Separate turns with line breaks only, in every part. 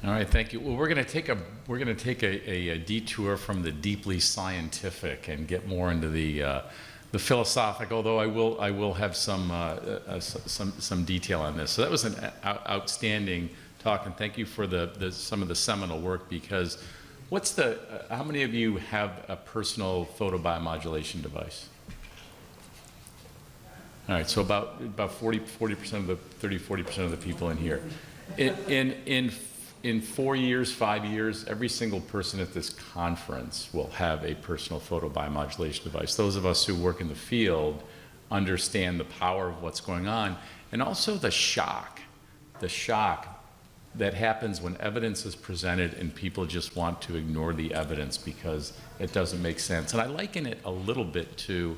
All right, thank you. Well, we're going to take a detour from the deeply scientific and get more into the philosophic. Although I will have some detail on this. So that was an outstanding talk, and thank you for some of the seminal work. Because how many of you have a personal photobiomodulation device? All right, so about 40% of the 40% of the people in here. In 4 years, 5 years, every single person at this conference will have a personal photobiomodulation device. Those of us who work in the field understand the power of what's going on, and also the shock that happens when evidence is presented and people just want to ignore the evidence because it doesn't make sense. And I liken it a little bit to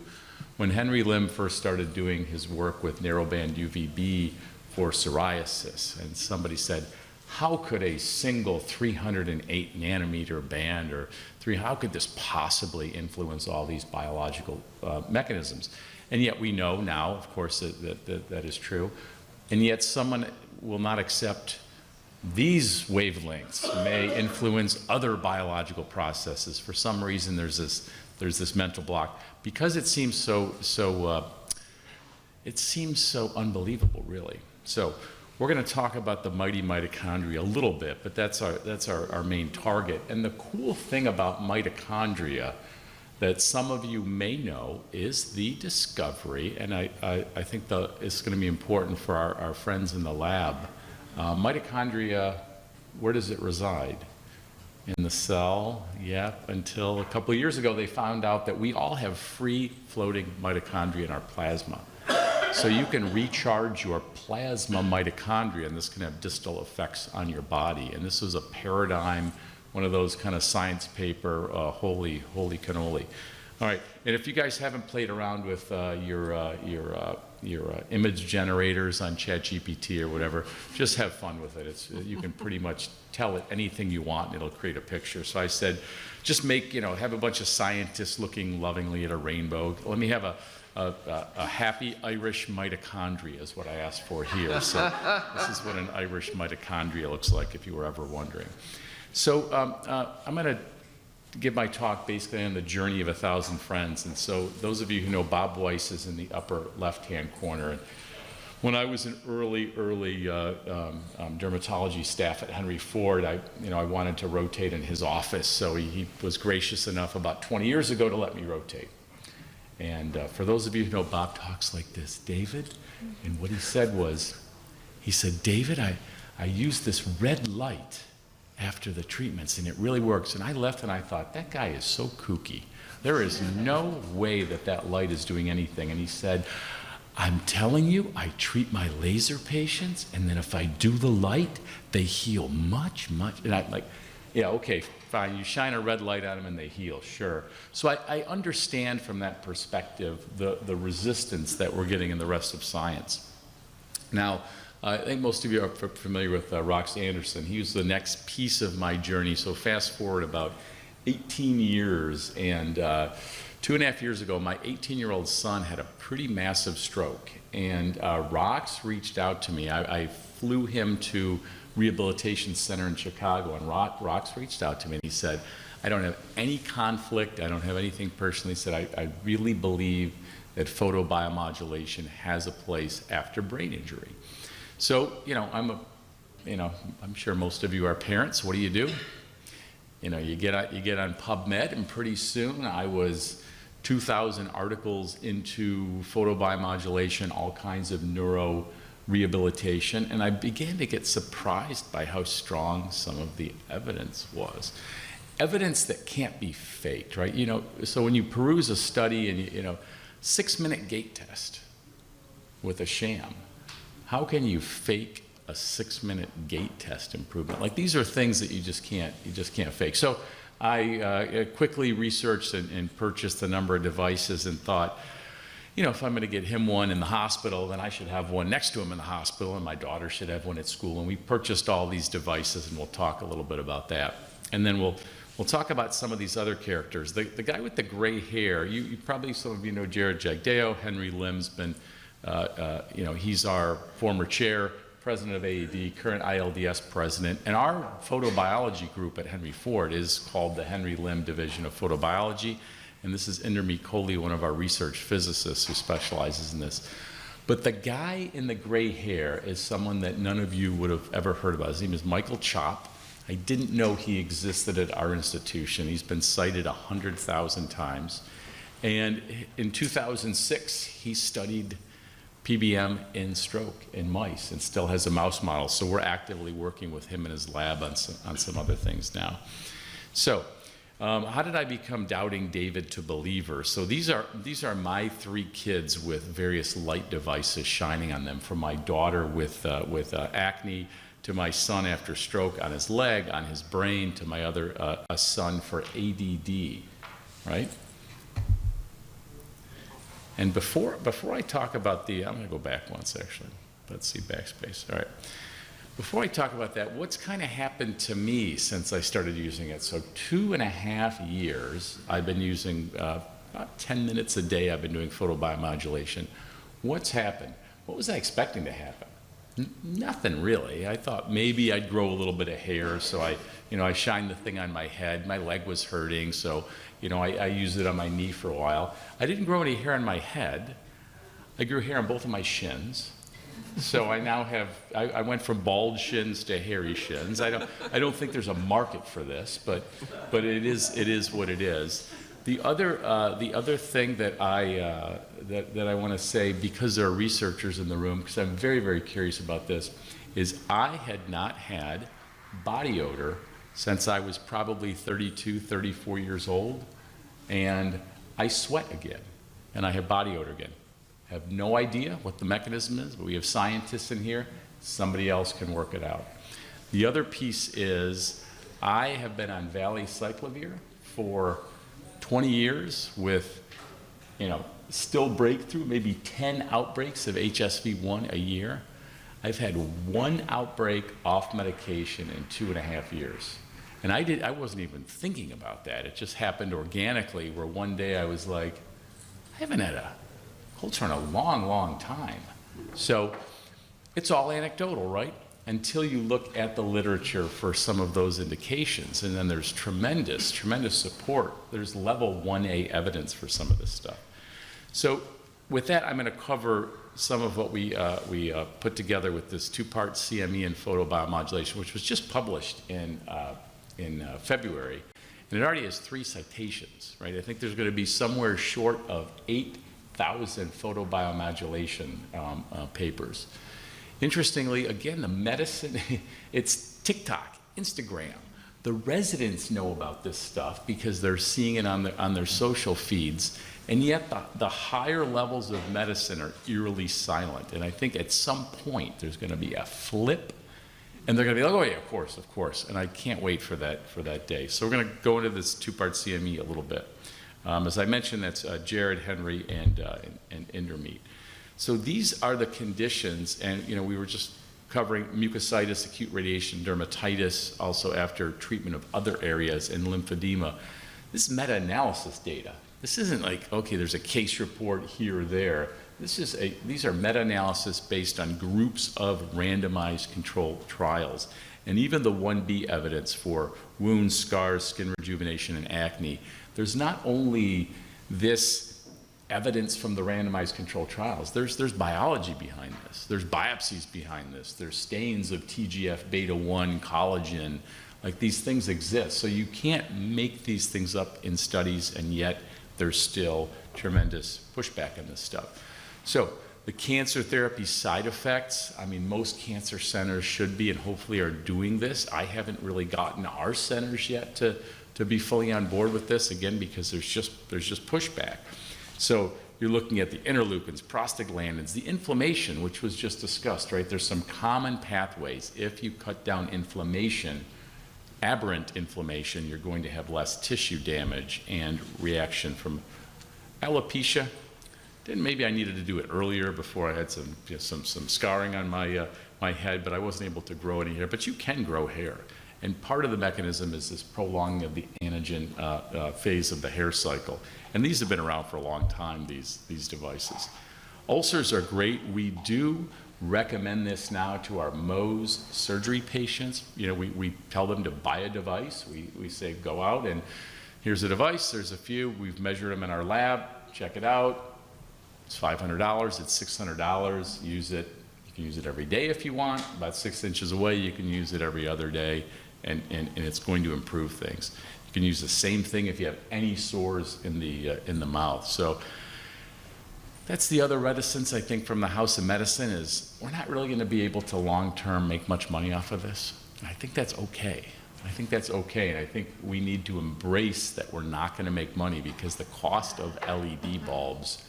when Henry Lim first started doing his work with narrowband UVB for psoriasis, and somebody said, how could a single 308 nanometer band how could this possibly influence all these biological mechanisms? And yet we know now, of course, that is true. And yet someone will not accept these wavelengths may influence other biological processes. For some reason, there's this mental block because it seems so unbelievable, really. So we're going to talk about the mighty mitochondria a little bit, but that's our main target. And the cool thing about mitochondria that some of you may know is the discovery, and I think it's going to be important for our friends in the lab. Mitochondria, where does it reside? In the cell, yep, until a couple of years ago they found out that we all have free floating mitochondria in our plasma. So you can recharge your plasma mitochondria, and this can have distal effects on your body. And this was a paradigm, one of those kind of science paper, holy cannoli. All right, and if you guys haven't played around with your image generators on ChatGPT or whatever, just have fun with it. You can pretty much tell it anything you want, and it'll create a picture. So I said, just have a bunch of scientists looking lovingly at a rainbow. Let me have a happy Irish mitochondria is what I asked for here. So this is what an Irish mitochondria looks like, if you were ever wondering. So I'm going to give my talk basically on the journey of 1,000 friends. And so those of you who know Bob Weiss is in the upper left-hand corner. And when I was an early dermatology staff at Henry Ford, I wanted to rotate in his office. So he was gracious enough about 20 years ago to let me rotate. And for those of you who know, Bob talks like this, David, and what he said was, David, I use this red light after the treatments, and it really works. And I left and I thought, that guy is so kooky. There is no way that light is doing anything. And he said, I'm telling you, I treat my laser patients, and then if I do the light, they heal much. And I'm like, yeah, okay, fine, you shine a red light on them and they heal, sure. So I understand from that perspective the resistance that we're getting in the rest of science. Now, I think most of you are familiar with Rox Anderson. He was the next piece of my journey. So fast forward about 18 years, and 2.5 years ago, my 18-year-old son had a pretty massive stroke. And Rox reached out to me. I flew him to Rehabilitation Center in Chicago, and Rox reached out to me and he said, I don't have any conflict, I don't have anything personally. He said, I really believe that photobiomodulation has a place after brain injury. So, I'm sure most of you are parents. What do? You get on PubMed, and pretty soon I was 2,000 articles into photobiomodulation, all kinds of neuro rehabilitation, and I began to get surprised by how strong some of the evidence was. Evidence that can't be faked, right? So when you peruse a study and 6-minute gait test with a sham, how can you fake a 6-minute gait test improvement? Like, these are things that you just can't fake. So I quickly researched and purchased a number of devices and thought, if I'm going to get him one in the hospital, then I should have one next to him in the hospital, and my daughter should have one at school. And we purchased all these devices, and we'll talk a little bit about that. And then we'll talk about some of these other characters. The guy with the gray hair, you probably, some of you know Jared Jagdeo. Henry Lim's been, he's our former chair, president of AED, current ILDS president, and our photobiology group at Henry Ford is called the Henry Lim Division of Photobiology, and this is Indermeet Kohli, one of our research physicists who specializes in this. But the guy in the gray hair is someone that none of you would have ever heard about. His name is Michael Chop. I didn't know he existed at our institution. He's been cited 100,000 times. And in 2006, he studied PBM in stroke in mice and still has a mouse model. So we're actively working with him in his lab on some other things now. So how did I become doubting David to believer? So these are my 3 kids with various light devices shining on them, from my daughter with acne, to my son after stroke on his leg, on his brain, to my other a son for ADD, right? And before I talk about I'm going to go back once actually. Let's see, backspace. All right. Before I talk about that, what's kind of happened to me since I started using it? So 2.5 years, I've been using about 10 minutes a day. I've been doing photobiomodulation. What's happened? What was I expecting to happen? Nothing really. I thought maybe I'd grow a little bit of hair, so I shined the thing on my head. My leg was hurting, so I used it on my knee for a while. I didn't grow any hair on my head. I grew hair on both of my shins. So I now have, I went from bald shins to hairy shins. I don't think there's a market for this, but it is what it is. The other thing that I want to say, because there are researchers in the room, because I'm very, very curious about this, is I had not had body odor since I was probably 32, 34 years old, and I sweat again, and I have body odor again. I have no idea what the mechanism is, but we have scientists in here. Somebody else can work it out. The other piece is I have been on valacyclovir for 20 years with, still breakthrough, maybe 10 outbreaks of HSV1 a year. I've had 1 outbreak off medication in 2.5 years. And I wasn't even thinking about that. It just happened organically, where one day I was like, I haven't had a culture in a long, long time. So it's all anecdotal, right? Until you look at the literature for some of those indications. And then there's tremendous, tremendous support. There's level 1A evidence for some of this stuff. So with that, I'm going to cover some of what we put together with this 2-part CME in photobiomodulation, which was just published in February. And it already has 3 citations, right? I think there's going to be somewhere short of 8,000 photobiomodulation papers. Interestingly, again, the medicine, it's TikTok, Instagram. The residents know about this stuff because they're seeing it on their social feeds, and yet the higher levels of medicine are eerily silent. And I think at some point there's going to be a flip, and they're going to be like, oh yeah, of course. And I can't wait for that day. So we're going to go into this 2-part CME a little bit. As I mentioned, that's Jared, Henry, and Indermeet. So these are the conditions, and we were just covering mucositis, acute radiation dermatitis, also after treatment of other areas, and lymphedema. This is meta-analysis data. This isn't like, okay, there's a case report here or there. These are meta-analysis based on groups of randomized controlled trials. And even the 1B evidence for wounds, scars, skin rejuvenation, and acne, there's not only this evidence from the randomized controlled trials, there's biology behind this. There's biopsies behind this. There's stains of TGF beta 1, collagen. Like, these things exist. So you can't make these things up in studies, and yet there's still tremendous pushback on this stuff. So the cancer therapy side effects, I mean, most cancer centers should be and hopefully are doing this. I haven't really gotten our centers yet to be fully on board with this, again, because there's just pushback. So you're looking at the interleukins, prostaglandins, the inflammation, which was just discussed, right? There's some common pathways. If you cut down inflammation, aberrant inflammation, you're going to have less tissue damage and reaction from alopecia. Then maybe I needed to do it earlier before I had some scarring on my head, but I wasn't able to grow any hair. But you can grow hair. And part of the mechanism is this prolonging of the anagen phase of the hair cycle. And these have been around for a long time, these devices. Ulcers are great. We do recommend this now to our Mohs surgery patients. You know, we tell them to buy a device. We say, go out and here's a device, there's a few, we've measured them in our lab, check it out. It's $500, it's $600, use it. You can use it every day if you want, about 6 inches away, you can use it every other day, and it's going to improve things. You can use the same thing if you have any sores in the mouth. So that's the other reticence, I think, from the House of Medicine is we're not really going to be able to long-term make much money off of this. And I think that's okay. I think that's okay, and I think we need to embrace that we're not going to make money because the cost of LED bulbs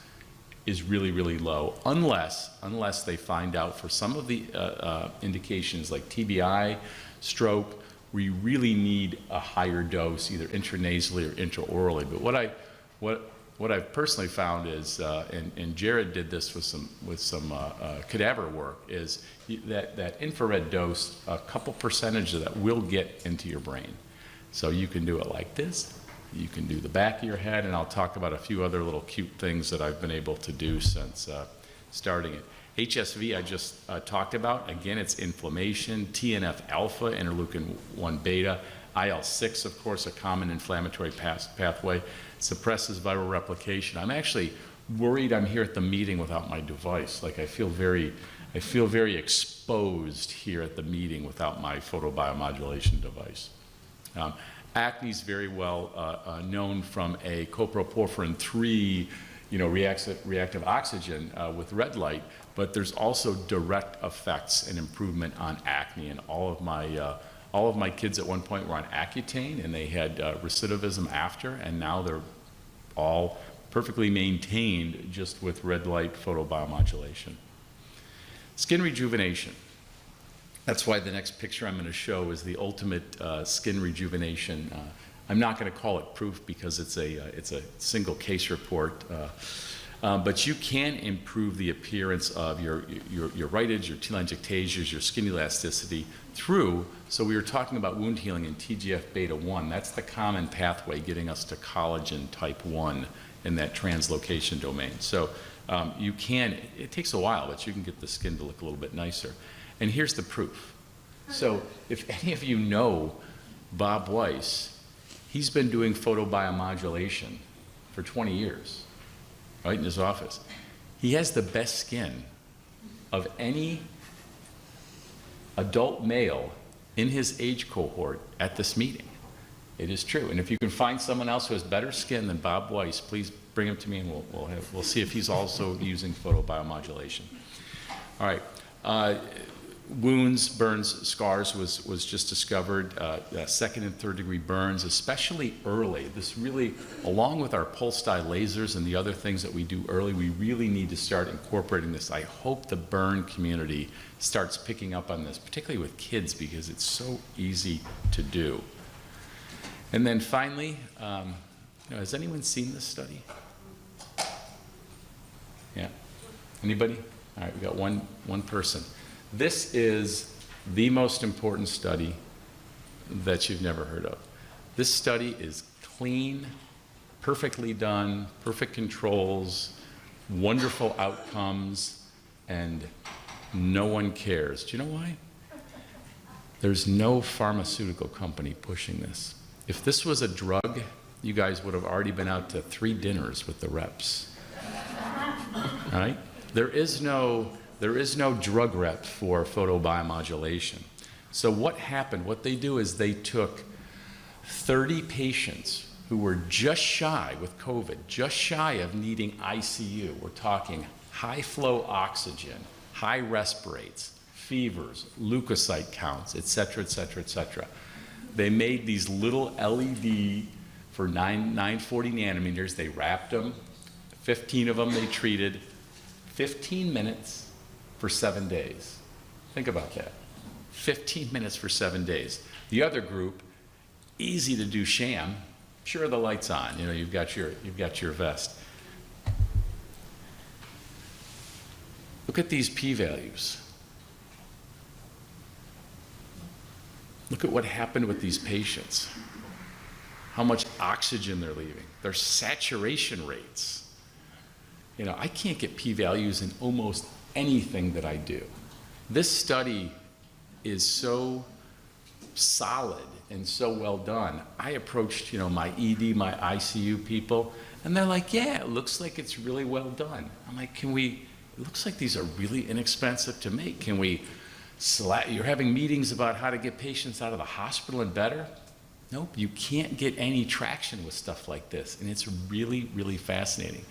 is really, really low, unless they find out for some of the indications like TBI, stroke, we really need a higher dose, either intranasally or intraorally. But what I've personally found is, and Jared did this with some cadaver work, is that infrared dose, a couple percentage of that will get into your brain. So you can do it like this, you can do the back of your head, and I'll talk about a few other little cute things that I've been able to do since starting it. HSV I just talked about. Again, it's inflammation, TNF alpha, interleukin 1 beta, IL-6, of course, a common inflammatory pathway, suppresses viral replication. I'm actually worried I'm here at the meeting without my device. Like I feel very exposed here at the meeting without my photobiomodulation device. Acne is very well known from a coproporphyrin 3, reactive oxygen with red light, but there's also direct effects and improvement on acne. And all of my kids at one point were on Accutane, and they had recidivism after, and now they're all perfectly maintained just with red light photobiomodulation. Skin rejuvenation. That's why the next picture I'm going to show is the ultimate skin rejuvenation. I'm not going to call it proof because it's a single case report, but you can improve the appearance of your rhytids, your telangiectasias, your skin elasticity through, so we were talking about wound healing and TGF-beta1. That's the common pathway getting us to collagen type 1 in that translocation domain. So you can, it takes a while, but you can get the skin to look a little bit nicer. And here's the proof. So if any of you know Bob Weiss, he's been doing photobiomodulation for 20 years, right, in his office. He has the best skin of any adult male in his age cohort at this meeting. It is true. And if you can find someone else who has better skin than Bob Weiss, please bring him to me and we'll see if he's also using photobiomodulation. All right. Wounds, burns, scars was just discovered. Second and third degree burns, especially early. This really, along with our pulse dye lasers and the other things that we do early, we really need to start incorporating this. I hope the burn community starts picking up on this, particularly with kids, because it's so easy to do. And then finally, has anyone seen this study? Yeah. Anybody? All right, we got one person. This is the most important study that you've never heard of. This study is clean, perfectly done, perfect controls, wonderful outcomes, and no one cares. Do you know why? There's no pharmaceutical company pushing this. If this was a drug, you guys would have already been out to 3 dinners with the reps. All right? There is no drug rep for photobiomodulation. So what happened, what they do is they took 30 patients who were just shy with COVID, just shy of needing ICU. We're talking high flow oxygen, high respirates, fevers, leukocyte counts, et cetera, et cetera, et cetera. They made these little LED for 940 nanometers. They wrapped them. 15 of them they treated. 15 minutes for 7 days. Think about that. 15 minutes for 7 days. The other group, easy to do sham. Sure, the light's on. You've got your vest. Look at these p-values. Look at what happened with these patients. How much oxygen they're leaving. Their saturation rates. I can't get p-values in almost anything that I do. This study is so solid and so well done. I approached, my ED, my ICU people, and they're like, yeah, it looks like it's really well done. I'm like, it looks like these are really inexpensive to make. Can we you're having meetings about how to get patients out of the hospital and better? Nope, you can't get any traction with stuff like this, and it's really, really fascinating.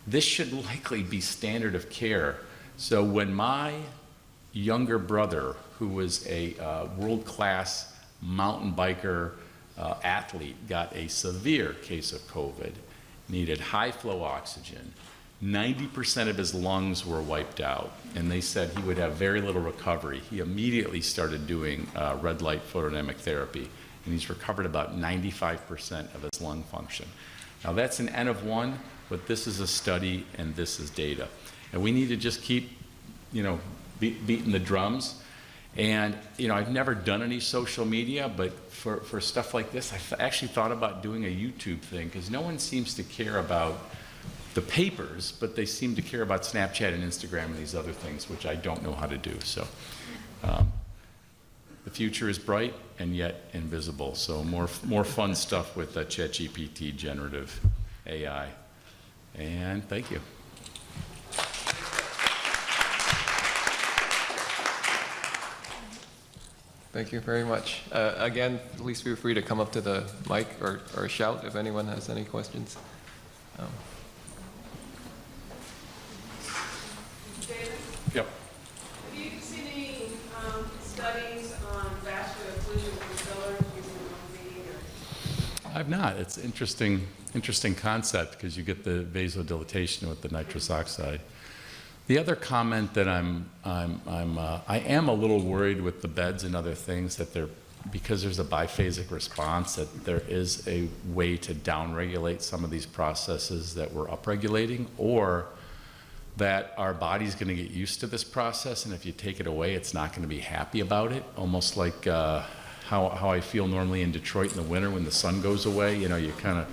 This should likely be standard of care. So when my younger brother, who was a world-class mountain biker athlete, got a severe case of COVID, needed high-flow oxygen, 90% of his lungs were wiped out, and they said he would have very little recovery. He immediately started doing red light photodynamic therapy, and he's recovered about 95% of his lung function. Now that's an N of 1, but this is a study and this is data. And we need to just keep, beating the drums. And, I've never done any social media, but for stuff like this, I actually thought about doing a YouTube thing, because no one seems to care about the papers, but they seem to care about Snapchat and Instagram and these other things, which I don't know how to do. So the future is bright and yet invisible. So more fun stuff with ChatGPT, generative AI. And thank you.
Thank you very much. Again, please feel free to come up to the mic or shout if anyone has any questions.
David?
Yep.
Have you seen any studies on vascular occlusion from fillers using OV?
I've not. It's interesting concept, because you get the vasodilatation with the nitrous oxide. The other comment that I am a little worried with the beds and other things, that because there's a biphasic response, that there is a way to downregulate some of these processes that we're upregulating, or that our body's going to get used to this process, and if you take it away, it's not going to be happy about it. Almost like how I feel normally in Detroit in the winter when the sun goes away. You kind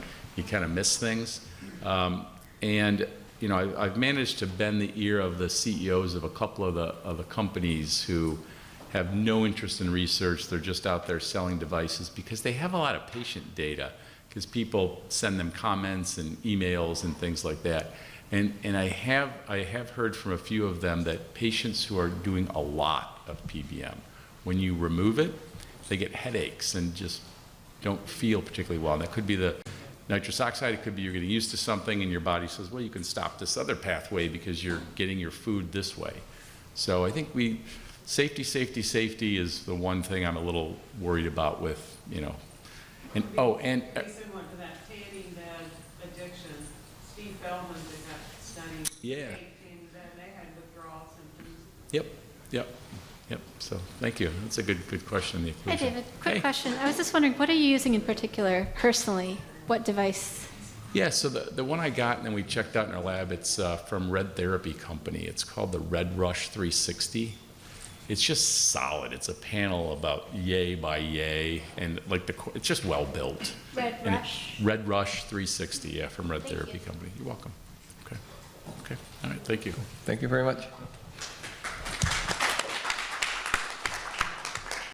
of miss things. I've managed to bend the ear of the CEOs of a couple of the companies who have no interest in research. They're just out there selling devices because they have a lot of patient data, because people send them comments and emails and things like that. And I have heard from a few of them that patients who are doing a lot of PBM, when you remove it, they get headaches and just don't feel particularly well. And that could be the nitrous oxide. It could be you're getting used to something and your body says, well, you can stop this other pathway because you're getting your food this way. So I think safety is the one thing I'm a little worried about with,
Very similar to that tanning bed addiction. Steve Feldman did that study.
Yeah.
Tanning bed, they had withdrawal symptoms.
Yep. So thank you. That's a good question.
Hi, David. Quick
Hey.
question. I was just wondering, what are you using in particular, personally? What device?
Yeah, so the one I got and then we checked out in our lab, it's from Red Therapy Company. It's called the Red Rush 360. It's just solid. It's a panel about yay by yay, and it's just well built.
Red Rush?
Red Rush 360, yeah, from Red
Thank
Therapy
you.
Company. You're welcome. Okay. All right, thank you.
Thank you very much.